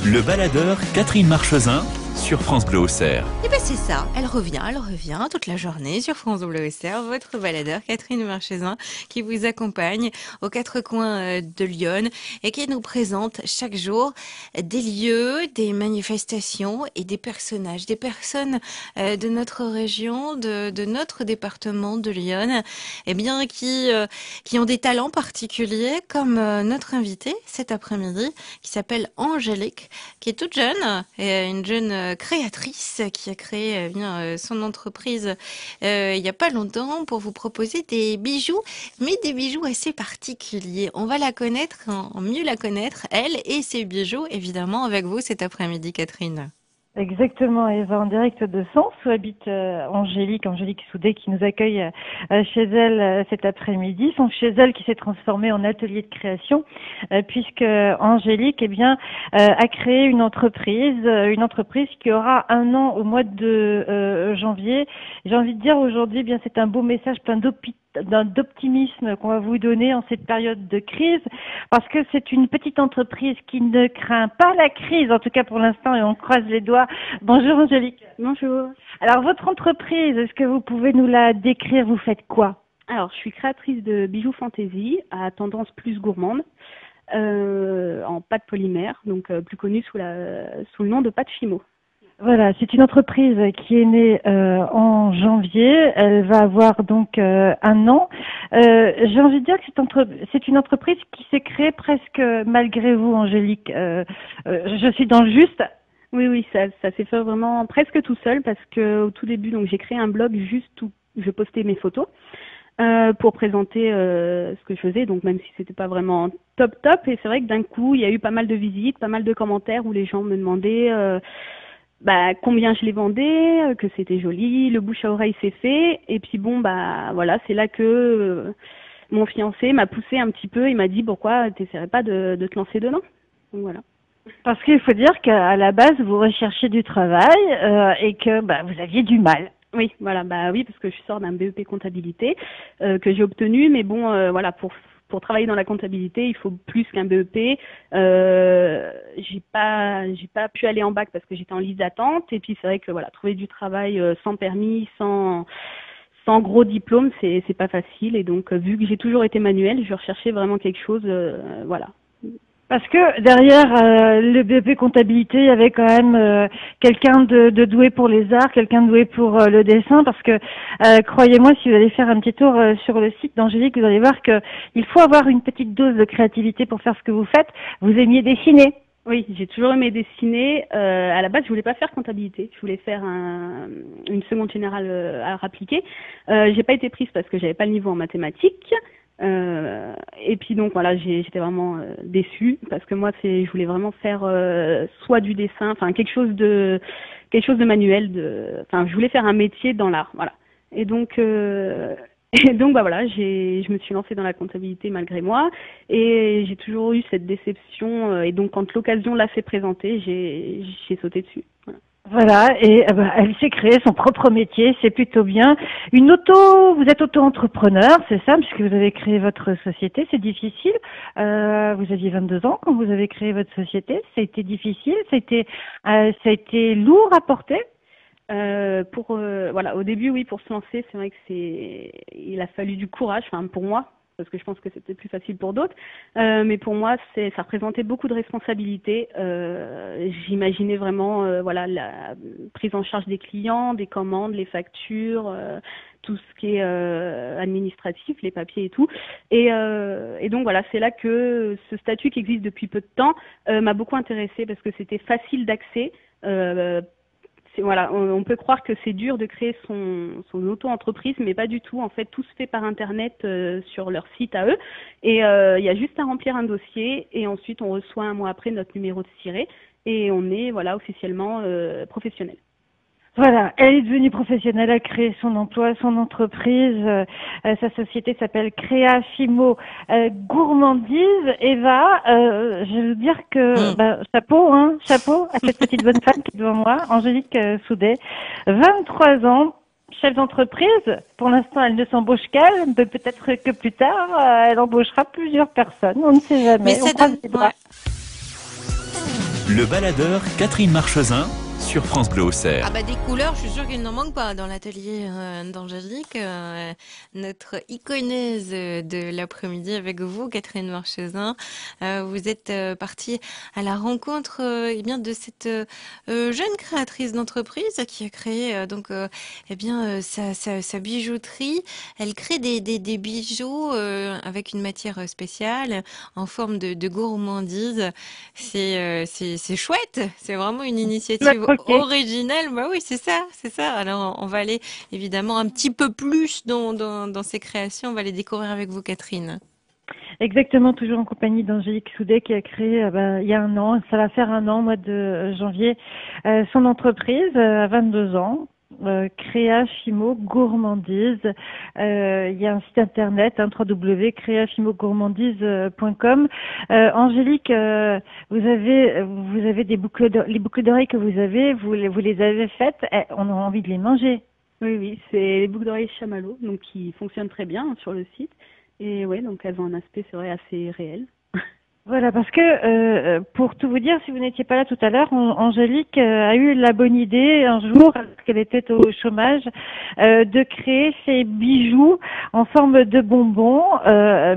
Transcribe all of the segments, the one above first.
Le baladeur Catherine Marchesin sur France Bleu Auxerre. Et ben c'est ça, elle revient toute la journée sur France Bleu Auxerre, votre baladeur Catherine Marchesin qui vous accompagne aux quatre coins de Lyon et qui nous présente chaque jour des lieux, des manifestations et des personnages, des personnes de notre région, de notre département de Lyon, eh bien qui ont des talents particuliers comme notre invitée cet après-midi qui s'appelle Angélique, qui est toute jeune, et une jeune créatrice qui a créé son entreprise il n'y a pas longtemps pour vous proposer des bijoux, mais des bijoux assez particuliers. On va la connaître, mieux la connaître, elle et ses bijoux, évidemment, avec vous cet après-midi, Catherine. Exactement, Eva, en direct de Sens, où habite Angélique Soudet, qui nous accueille chez elle cet après-midi. Son chez elle qui s'est transformé en atelier de création, puisque Angélique, a créé une entreprise qui aura 1 an au mois de janvier. J'ai envie de dire aujourd'hui, c'est un beau message plein d'optimisme qu'on va vous donner en cette période de crise, parce que c'est une petite entreprise qui ne craint pas la crise, en tout cas pour l'instant, et on croise les doigts. Bonjour Angélique. Bonjour. Alors votre entreprise, est-ce que vous pouvez nous la décrire? Vous faites quoi? Alors je suis créatrice de bijoux fantaisie à tendance plus gourmande, en pâte polymère, donc plus connue sous le nom de pâte Fimo. Voilà, c'est une entreprise qui est née en janvier. Elle va avoir donc 1 an. J'ai envie de dire que c'est une entreprise qui s'est créée presque malgré vous, Angélique. Je suis dans le juste. Oui, ça s'est fait vraiment presque tout seul parce que au tout début, donc j'ai créé un blog juste où je postais mes photos pour présenter ce que je faisais. Donc même si c'était pas vraiment top, et c'est vrai que d'un coup, il y a eu pas mal de visites, pas mal de commentaires où les gens me demandaient combien je les vendais, que c'était joli, le bouche à oreille s'est fait, et puis voilà, c'est là que mon fiancé m'a poussé un petit peu, il m'a dit pourquoi t'essaierais pas de te lancer dedans. Donc voilà. Parce qu'il faut dire qu'à la base vous recherchiez du travail et que vous aviez du mal. Oui, voilà, oui, parce que je sors d'un BEP comptabilité que j'ai obtenu, mais voilà, pour travailler dans la comptabilité, il faut plus qu'un BEP. J'ai pas pu aller en bac parce que j'étais en liste d'attente. Et puis c'est vrai que voilà, trouver du travail sans permis, sans gros diplôme, c'est pas facile. Et donc vu que j'ai toujours été manuelle, je recherchais vraiment quelque chose, voilà. Parce que derrière le BP comptabilité, il y avait quand même quelqu'un de doué pour les arts, quelqu'un de doué pour le dessin, parce que croyez-moi, si vous allez faire un petit tour sur le site d'Angélique, vous allez voir que il faut avoir une petite dose de créativité pour faire ce que vous faites. Vous aimiez dessiner. Oui, j'ai toujours aimé dessiner. À la base, je voulais pas faire comptabilité. Je voulais faire une seconde générale art appliqué. J'ai pas été prise parce que j'avais pas le niveau en mathématiques. Et puis donc voilà, j'étais vraiment déçue parce que moi je voulais vraiment faire soit du dessin, enfin quelque chose de manuel, je voulais faire un métier dans l'art, voilà. Et donc voilà, je me suis lancée dans la comptabilité malgré moi et j'ai toujours eu cette déception et donc quand l'occasion là s'est présentée, j'ai sauté dessus. Voilà. Voilà, et elle s'est créée son propre métier, c'est plutôt bien. Vous êtes auto-entrepreneur, c'est ça, puisque vous avez créé votre société, c'est difficile. Vous aviez 22 ans quand vous avez créé votre société, ça a été difficile, ça a été lourd à porter. Voilà, au début, oui, pour se lancer, c'est vrai que il a fallu du courage, pour moi. Parce que je pense que c'était plus facile pour d'autres. Mais pour moi, ça représentait beaucoup de responsabilités. J'imaginais vraiment la prise en charge des clients, des commandes, les factures, tout ce qui est administratif, les papiers et tout. Et donc voilà, c'est là que ce statut qui existe depuis peu de temps m'a beaucoup intéressée parce que c'était facile d'accès. Voilà, on peut croire que c'est dur de créer son auto-entreprise, mais pas du tout. En fait, tout se fait par Internet sur leur site à eux. Et il y a juste à remplir un dossier et ensuite on reçoit 1 mois après notre numéro de siret et on est officiellement professionnel. Voilà, elle est devenue professionnelle, elle a créé son emploi, son entreprise, sa société s'appelle Créa Fimo Gourmandise. Eva, je veux dire que chapeau à cette petite bonne femme qui est devant moi, Angélique Soudet, 23 ans, chef d'entreprise. Pour l'instant, elle ne s'embauche qu'elle, mais peut-être que plus tard, elle embauchera plusieurs personnes, on ne sait jamais. Mais ça donne, Le baladeur Catherine Marchesin sur France Bleu Auxerre. Ah bah des couleurs, je suis sûre qu'il n'en manque pas dans l'atelier d'Angélique. Notre iconaise de l'après-midi avec vous, Catherine Marchesin. Vous êtes partie à la rencontre eh bien de cette jeune créatrice d'entreprise qui a créé sa bijouterie. Elle crée des bijoux avec une matière spéciale en forme de gourmandise. C'est chouette. C'est vraiment une initiative originelle. Bah oui, c'est ça. Alors, on va aller évidemment un petit peu plus dans ces créations. On va les découvrir avec vous, Catherine. Exactement, toujours en compagnie d'Angélique Soudet qui a créé il y a un an, ça va faire un an, mois de janvier, son entreprise à 22 ans. Créa Fimo Gourmandise. Il y a un site internet, www.creafimogourmandise.com. Angélique, vous avez les boucles d'oreilles que vous avez, vous les avez faites. On a envie de les manger. Oui, c'est les boucles d'oreilles chamallow, donc qui fonctionnent très bien sur le site. Et ouais, donc elles ont un aspect, c'est vrai, assez réel. Voilà, parce que pour tout vous dire, si vous n'étiez pas là tout à l'heure, Angélique a eu la bonne idée un jour, parce qu'elle était au chômage, de créer ces bijoux en forme de bonbons.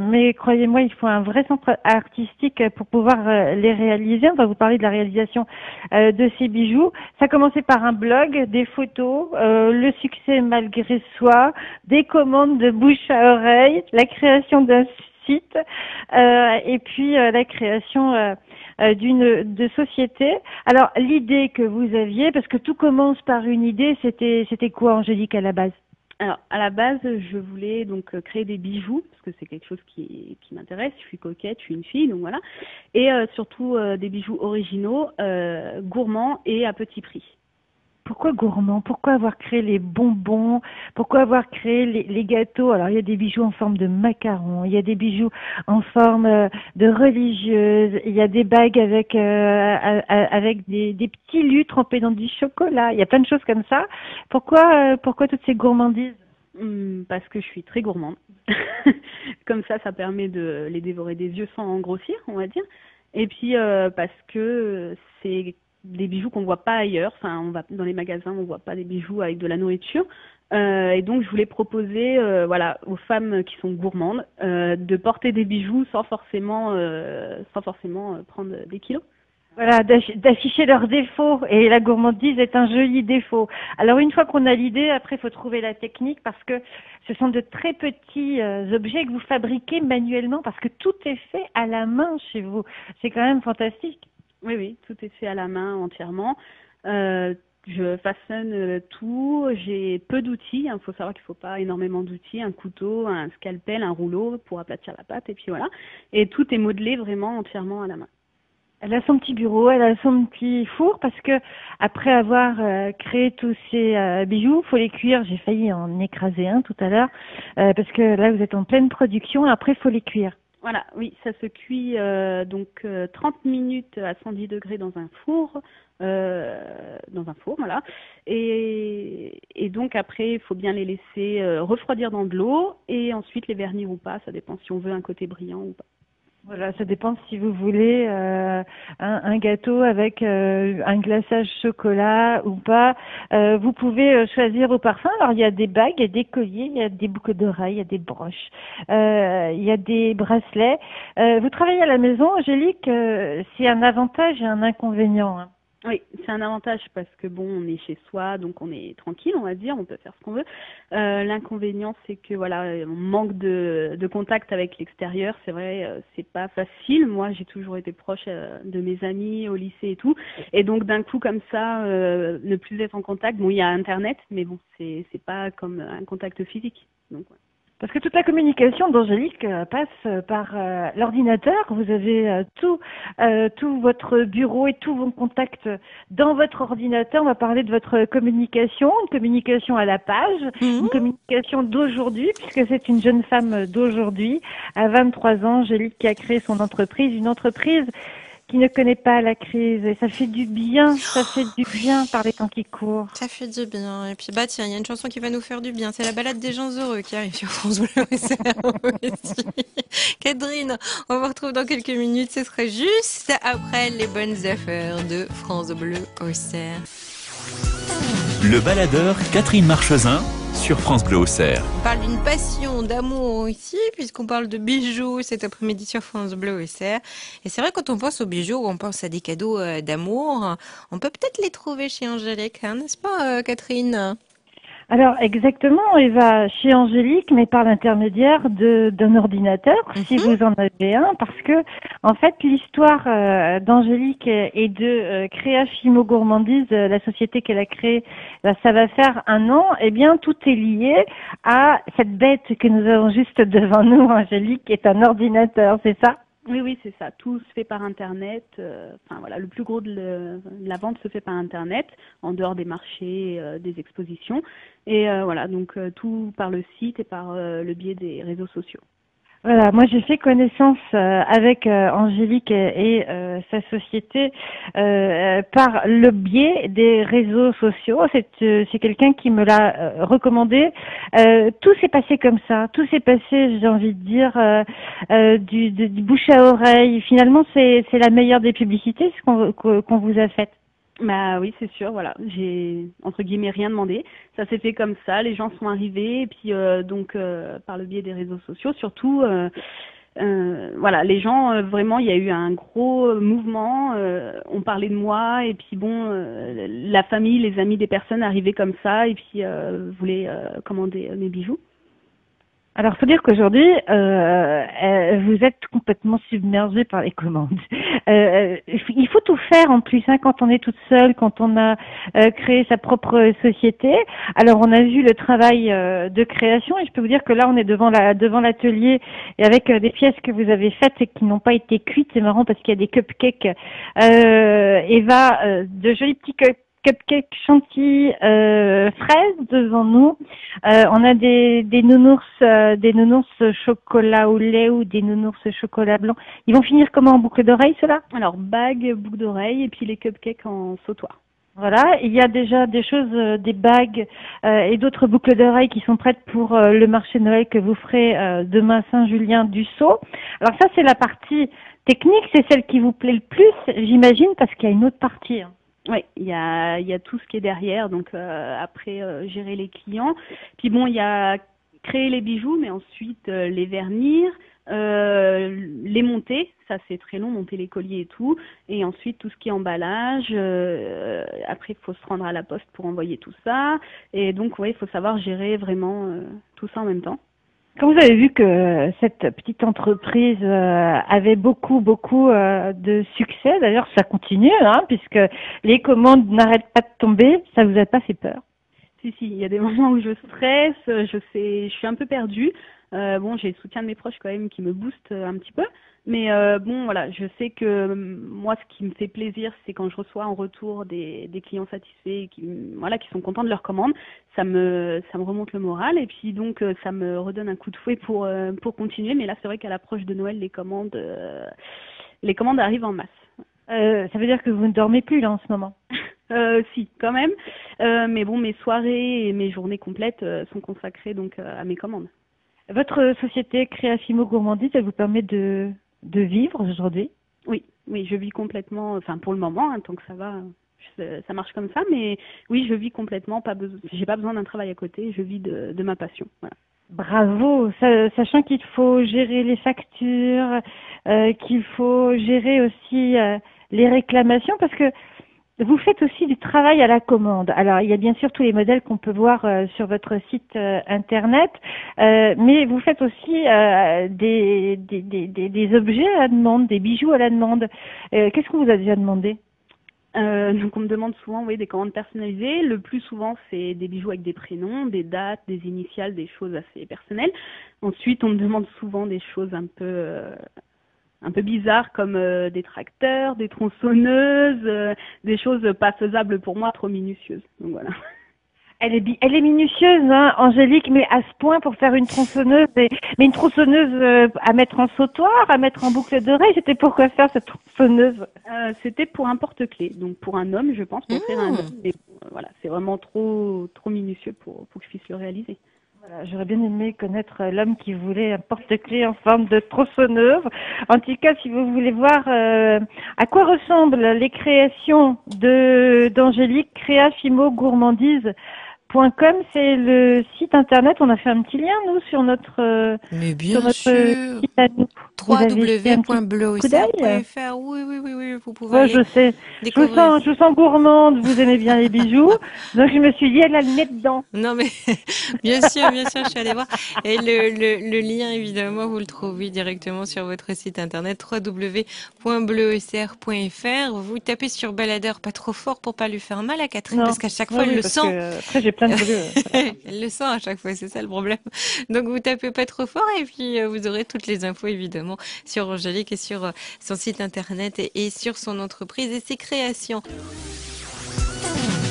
Mais croyez-moi, il faut un vrai centre artistique pour pouvoir les réaliser. On va vous parler de la réalisation de ces bijoux. Ça a commencé par un blog, des photos, le succès malgré soi, des commandes de bouche à oreille, la création d'un site et puis la création de société. Alors l'idée que vous aviez, parce que tout commence par une idée, c'était quoi, Angélique, à la base? Alors, à la base, je voulais donc créer des bijoux, parce que c'est quelque chose qui m'intéresse. Je suis coquette, je suis une fille, donc voilà. Et surtout des bijoux originaux, gourmands et à petit prix. Pourquoi gourmand? Pourquoi avoir créé les bonbons? Pourquoi avoir créé les gâteaux? Alors, il y a des bijoux en forme de macarons, il y a des bijoux en forme de religieuses, il y a des bagues avec des petits lus trempés dans du chocolat. Il y a plein de choses comme ça. Pourquoi toutes ces gourmandises? Parce que je suis très gourmande. Comme ça permet de les dévorer des yeux sans grossir, on va dire. Et puis, parce que c'est des bijoux qu'on voit pas ailleurs. Enfin, on va dans les magasins, on voit pas des bijoux avec de la nourriture. Et donc, je voulais proposer, aux femmes qui sont gourmandes, de porter des bijoux sans forcément prendre des kilos. Voilà, d'afficher leurs défauts. Et la gourmandise est un joli défaut. Alors, une fois qu'on a l'idée, après, il faut trouver la technique parce que ce sont de très petits objets que vous fabriquez manuellement parce que tout est fait à la main chez vous. C'est quand même fantastique. Oui, tout est fait à la main entièrement. Je façonne tout. J'ai peu d'outils. Il faut savoir qu'il ne faut pas énormément d'outils. Un couteau, un scalpel, un rouleau pour aplatir la pâte et puis voilà. Et tout est modelé vraiment entièrement à la main. Elle a son petit bureau, elle a son petit four parce que après avoir créé tous ces bijoux, faut les cuire. J'ai failli en écraser un tout à l'heure parce que là vous êtes en pleine production. Après, faut les cuire. Voilà, oui, ça se cuit 30 minutes à 110 degrés dans un four, voilà. Et donc après, il faut bien les laisser refroidir dans de l'eau et ensuite les vernir ou pas, ça dépend si on veut un côté brillant ou pas. Voilà, ça dépend si vous voulez un gâteau avec un glaçage chocolat ou pas. Vous pouvez choisir au parfum. Alors, il y a des bagues, il y a des colliers, il y a des boucles d'oreilles, il y a des broches, il y a des bracelets. Vous travaillez à la maison, Angélique, c'est un avantage et un inconvénient, hein. Oui, c'est un avantage parce que on est chez soi, donc on est tranquille, on va dire, on peut faire ce qu'on veut. L'inconvénient, c'est que on manque de contact avec l'extérieur. C'est vrai, c'est pas facile. Moi, j'ai toujours été proche de mes amis au lycée et tout, et donc d'un coup comme ça, ne plus être en contact. Bon, il y a Internet, mais c'est pas comme un contact physique. Donc, ouais. Parce que toute la communication d'Angélique passe par l'ordinateur. Vous avez tout votre bureau et tous vos contacts dans votre ordinateur. On va parler de votre communication, une communication à la page, une communication d'aujourd'hui, puisque c'est une jeune femme d'aujourd'hui, à 23 ans, Angélique, qui a créé son entreprise, une entreprise qui ne connaît pas la crise. Et ça fait du bien, ça fait du bien par les temps qui courent. Ça fait du bien. Et puis, bah, tiens, il y a une chanson qui va nous faire du bien. C'est la balade des gens heureux qui arrive sur France Bleu aussi. Catherine, on vous retrouve dans quelques minutes. Ce sera juste après les bonnes affaires de France Bleu Auxerre. Le baladeur Catherine Marchesin sur France Bleu Auxerre. On parle d'une passion, d'amour ici, puisqu'on parle de bijoux cet après-midi sur France Bleu Auxerre. Et c'est vrai, quand on pense aux bijoux, on pense à des cadeaux d'amour. On peut peut-être les trouver chez Angélique, hein, n'est-ce pas, Catherine? Alors exactement, Eva, chez Angélique, mais par l'intermédiaire d'un ordinateur, si vous en avez un, parce que en fait l'histoire d'Angélique et de Créa Fimo Gourmandise, la société qu'elle a créée, ça va faire 1 an. Eh bien, tout est lié à cette bête que nous avons juste devant nous, Angélique, qui est un ordinateur, c'est ça? Oui, oui, c'est ça. Tout se fait par Internet. Enfin voilà, le plus gros de la vente se fait par Internet, en dehors des marchés, des expositions. Et voilà, donc tout par le site et par le biais des réseaux sociaux. Voilà, moi j'ai fait connaissance avec Angélique et sa société par le biais des réseaux sociaux. C'est quelqu'un qui me l'a recommandé. Tout s'est passé comme ça. Tout s'est passé, j'ai envie de dire, du bouche à oreille. Finalement, c'est la meilleure des publicités qu'on vous a faite. Bah oui, c'est sûr, voilà. J'ai, entre guillemets, rien demandé. Ça s'est fait comme ça, les gens sont arrivés, et puis donc par le biais des réseaux sociaux, surtout, voilà, les gens, vraiment, il y a eu un gros mouvement, on parlait de moi, et puis bon, la famille, les amis des personnes arrivaient comme ça, et puis voulaient commander mes bijoux. Alors, faut dire qu'aujourd'hui, vous êtes complètement submergé par les commandes. Il faut tout faire en plus, hein, quand on est toute seule, quand on a créé sa propre société. Alors, on a vu le travail de création, et je peux vous dire que là, on est devant l'atelier, et avec des pièces que vous avez faites et qui n'ont pas été cuites. C'est marrant parce qu'il y a des cupcakes, Eva, de jolis petits cupcakes chantilly fraises devant nous. On a des nounours chocolat au lait ou des nounours chocolat blanc. Ils vont finir comment, en boucle d'oreille, ceux-là? Alors, bague, boucle d'oreille, et puis les cupcakes en sautoir. Voilà, il y a déjà des choses, des bagues et d'autres boucles d'oreilles qui sont prêtes pour le marché de Noël que vous ferez demain Saint-Julien du Sceau. Alors ça, c'est la partie technique, c'est celle qui vous plaît le plus, j'imagine, parce qu'il y a une autre partie, hein. Oui, il y a tout ce qui est derrière, donc après gérer les clients. Puis bon, il y a créer les bijoux, mais ensuite les vernir, les monter, ça c'est très long, monter les colliers et tout. Et ensuite tout ce qui est emballage. Après, il faut se rendre à la poste pour envoyer tout ça. Et donc, ouais, il faut savoir gérer vraiment tout ça en même temps. Quand vous avez vu que cette petite entreprise avait beaucoup de succès, d'ailleurs ça continue, hein, puisque les commandes n'arrêtent pas de tomber, ça vous a pas fait peur? Si, il y a des moments où je stresse, je suis un peu perdue. Bon, j'ai le soutien de mes proches quand même qui me booste un petit peu. Mais bon, voilà, je sais que moi, ce qui me fait plaisir, c'est quand je reçois en retour des clients satisfaits, qui sont contents de leur commande. Ça me remonte le moral, et puis donc ça me redonne un coup de fouet pour continuer. Mais là, c'est vrai qu'à l'approche de Noël, les commandes arrivent en masse. Ça veut dire que vous ne dormez plus là en ce moment? Si, quand même. Mais bon, mes soirées et mes journées complètes sont consacrées donc à mes commandes. Votre société Créa Fimo Gourmandise, elle vous permet de vivre aujourd'hui? Oui, je vis complètement, enfin pour le moment, hein, tant que ça va, ça marche comme ça, mais oui, je vis complètement, j'ai pas besoin d'un travail à côté, je vis de ma passion. Voilà. Bravo, sachant qu'il faut gérer les factures, qu'il faut gérer aussi les réclamations, parce que vous faites aussi du travail à la commande. Alors, il y a bien sûr tous les modèles qu'on peut voir sur votre site internet, mais vous faites aussi des objets à la demande, des bijoux à la demande. Qu'est-ce qu'on vous a déjà demandé? Donc on me demande souvent, oui, des commandes personnalisées. Le plus souvent, c'est des bijoux avec des prénoms, des dates, des initiales, des choses assez personnelles. Ensuite, on me demande souvent des choses un peu bizarres comme des tracteurs, des tronçonneuses, des choses pas faisables pour moi, trop minutieuses. Donc voilà. Elle est minutieuse, hein, Angélique, mais à ce point pour faire une tronçonneuse, mais une tronçonneuse à mettre en sautoir, à mettre en boucle d'oreille, c'était pour quoi faire cette tronçonneuse? C'était pour un porte-clés, donc pour un homme, je pense, pour offrir à un homme. Mais voilà, c'est vraiment trop minutieux pour que je puisse le réaliser. Voilà, j'aurais bien aimé connaître l'homme qui voulait un porte-clés en forme de tronçonneuse. En tout cas, si vous voulez voir à quoi ressemblent les créations d'Angélique, créafimo-gourmandise.com, c'est le site internet. On a fait un petit lien, nous, sur notre, Mais sur bien notre sûr, site à nous. Vous avez fait un petit coup d'œil? www.bleuocer.fr. Oui, vous pouvez Ouais, aller je sais. découvrir. Je vous sens gourmande. Vous aimez bien les bijoux. Donc, je me suis dit, elle a le nez dedans. Non mais bien sûr, je suis allée voir. Et le lien, évidemment, vous le trouvez directement sur votre site internet www.bleuocer.fr. Vous tapez sur baladeur pas trop fort pour pas lui faire mal à Catherine, Non. parce qu'à chaque fois, Oui, elle le parce sent. que, après, j'ai plein de bleus. Elle le sent à chaque fois, c'est ça le problème. Donc vous tapez pas trop fort et puis vous aurez toutes les infos évidemment sur Angélique et sur son site internet et sur son entreprise et ses créations.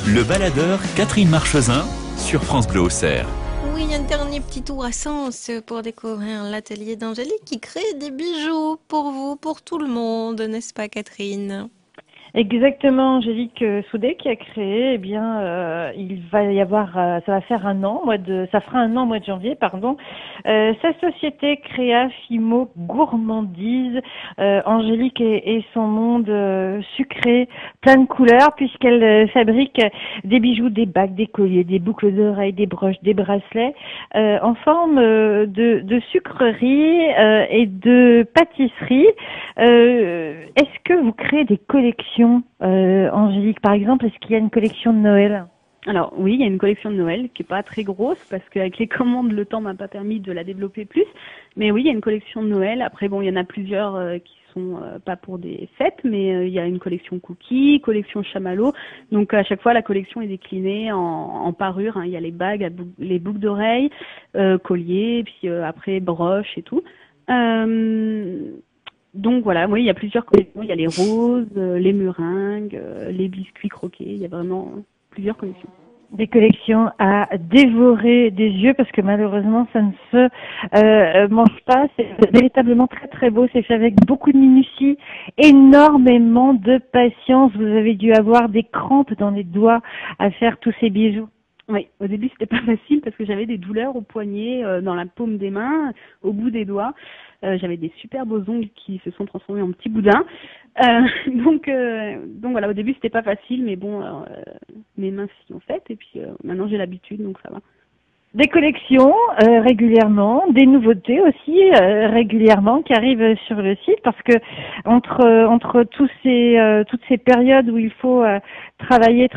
Le baladeur Catherine Marchesin sur France Bleu Auxerre. Oui, un dernier petit tour à Sens pour découvrir l'atelier d'Angélique qui crée des bijoux pour vous, pour tout le monde, n'est-ce pas Catherine? Exactement, Angélique Soudet qui a créé, eh bien, il va y avoir, ça va faire un an, ça fera un an au mois de janvier, pardon. Sa société Créa Fimo Gourmandise, Angélique et son monde sucré, plein de couleurs, puisqu'elle fabrique des bijoux, des bagues, des colliers, des boucles d'oreilles, des broches, des bracelets, en forme de sucrerie et de pâtisserie. Est-ce que vous créez des collections, Angélique, par exemple? Est-ce qu'il y a une collection de Noël? Alors oui, il y a une collection de Noël qui est pas très grosse parce qu'avec les commandes, le temps m'a pas permis de la développer plus. Mais oui, il y a une collection de Noël. Après, bon, il y en a plusieurs qui sont pas pour des fêtes, mais il y a une collection cookies, collection chamallow. Donc à chaque fois, la collection est déclinée en parures. Hein. Il y a les bagues, les boucles d'oreilles, colliers, puis après broches et tout. Donc voilà, oui, il y a plusieurs collections. Il y a les roses, les meringues, les biscuits croqués. Il y a vraiment plusieurs collections. Des collections à dévorer des yeux parce que malheureusement ça ne se mange pas. C'est véritablement très très beau. C'est fait avec beaucoup de minutie, énormément de patience. Vous avez dû avoir des crampes dans les doigts à faire tous ces bijoux. Oui, au début c'était pas facile parce que j'avais des douleurs au poignet, dans la paume des mains, au bout des doigts. J'avais des super beaux ongles qui se sont transformés en petits boudins. Donc voilà, au début c'était pas facile, mais bon, mes mains s'y ont fait et puis maintenant j'ai l'habitude, donc ça va. Des collections régulièrement, des nouveautés aussi régulièrement qui arrivent sur le site parce que entre toutes ces périodes où il faut travailler,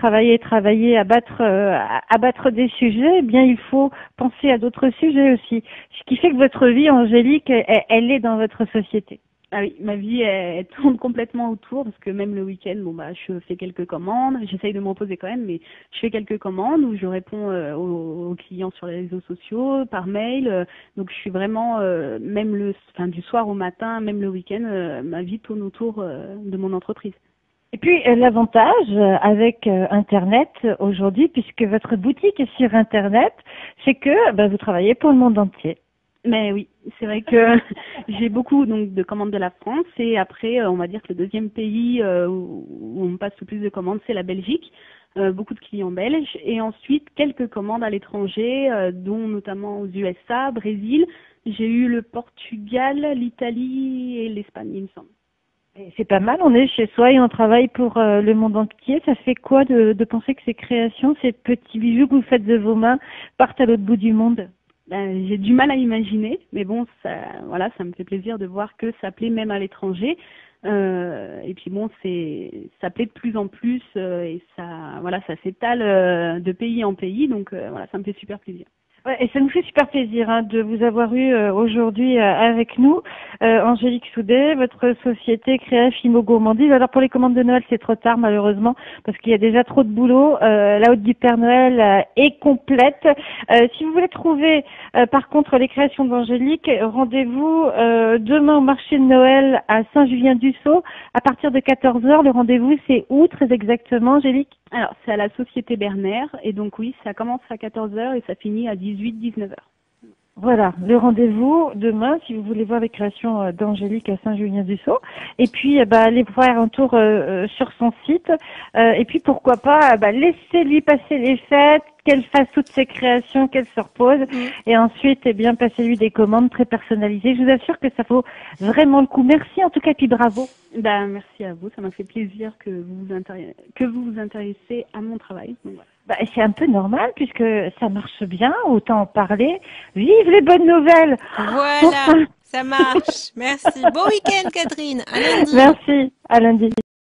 abattre des sujets, eh bien il faut penser à d'autres sujets aussi. Ce qui fait que votre vie, Angélique, elle est dans votre société. Ah oui, ma vie elle tourne complètement autour parce que même le week-end, bon bah je fais quelques commandes, j'essaye de me reposer quand même, mais je fais quelques commandes où je réponds aux clients sur les réseaux sociaux, par mail. Donc je suis vraiment même du soir au matin, même le week-end, ma vie tourne autour de mon entreprise. Et puis l'avantage avec Internet aujourd'hui, puisque votre boutique est sur Internet, c'est que vous travaillez pour le monde entier. Mais oui, c'est vrai que j'ai beaucoup donc de commandes de la France et après on va dire que le deuxième pays où on me passe le plus de commandes c'est la Belgique, beaucoup de clients belges et ensuite quelques commandes à l'étranger dont notamment aux USA, Brésil, j'ai eu le Portugal, l'Italie et l'Espagne il me semble. C'est pas mal, on est chez soi et on travaille pour le monde entier. Ça fait quoi de penser que ces créations, ces petits bijoux que vous faites de vos mains partent à l'autre bout du monde? J'ai du mal à imaginer, mais bon, ça me fait plaisir de voir que ça plaît même à l'étranger. Et puis bon, ça plaît de plus en plus et ça s'étale de pays en pays, donc ça me fait super plaisir. Ouais, et ça nous fait super plaisir de vous avoir eu aujourd'hui avec nous, Angélique Soudet, votre société Créa Fimo Gourmandise. Alors pour les commandes de Noël, c'est trop tard malheureusement parce qu'il y a déjà trop de boulot. La haute du Père Noël est complète. Si vous voulez trouver par contre les créations d'Angélique, rendez-vous demain au marché de Noël à Saint-Julien-du-Sault à partir de 14h. Le rendez-vous c'est où très exactement, Angélique? Alors, c'est à la Société Bernère, et donc oui, ça commence à 14 heures et ça finit à 18-19 heures. Voilà, le rendez-vous demain si vous voulez voir les créations d'Angélique à Saint-Julien-du-Sault. Et puis, allez faire un tour sur son site. Et puis, pourquoi pas, laissez-lui passer les fêtes, qu'elle fasse toutes ses créations, qu'elle se repose. Et ensuite, passez-lui des commandes très personnalisées. Je vous assure que ça vaut vraiment le coup. Merci en tout cas, puis bravo. Merci à vous, ça m'a fait plaisir que vous vous intéressez à mon travail. Donc, voilà. C'est un peu normal puisque ça marche bien, autant en parler. Vive les bonnes nouvelles. Voilà, ça marche. Merci. Bon week-end, Catherine. À lundi. Merci, à lundi.